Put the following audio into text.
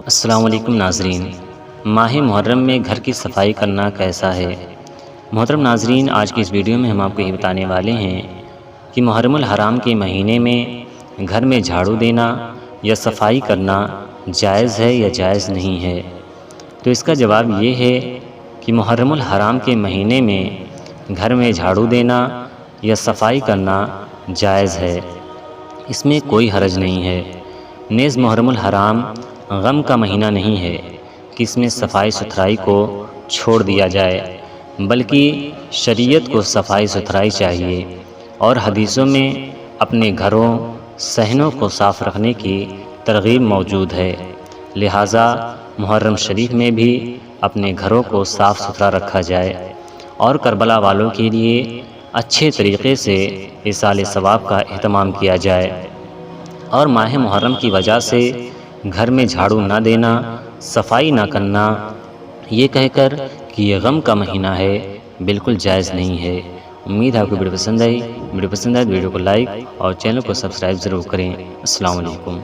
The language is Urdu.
السلام علیکم ناظرین، ماہ محرم میں گھر کی صفائی کرنا کیسا ہے؟ محترم ناظرین، آج کی اس ویڈیو میں ہم آپ کو یہ بتانے والے ہیں کہ محرم الحرام کے مہینے میں گھر میں جھاڑو دینا یا صفائی کرنا جائز ہے یا جائز نہیں ہے۔ تو اس کا جواب یہ ہے کہ محرم الحرام کے مہینے میں گھر میں جھاڑو دینا یا صفائی کرنا جائز ہے، اس میں کوئی حرج نہیں ہے۔ نیز محرم الحرام غم کا مہینہ نہیں ہے کہ اس میں صفائی ستھرائی کو چھوڑ دیا جائے، بلکہ شریعت کو صفائی ستھرائی چاہیے، اور حدیثوں میں اپنے گھروں صحنوں کو صاف رکھنے کی ترغیب موجود ہے۔ لہٰذا محرم شریف میں بھی اپنے گھروں کو صاف ستھرا رکھا جائے اور کربلا والوں کے لیے اچھے طریقے سے ایصال ثواب کا اہتمام کیا جائے، اور ماہ محرم کی وجہ سے گھر میں جھاڑو نہ دینا، صفائی نہ کرنا، یہ کہہ کر کہ یہ غم کا مہینہ ہے، بالکل جائز نہیں ہے۔ امید ہے آپ کو ویڈیو پسند آئی۔ ویڈیو پسند آئے تو ویڈیو کو لائک اور چینل کو سبسکرائب ضرور کریں۔ السلام علیکم۔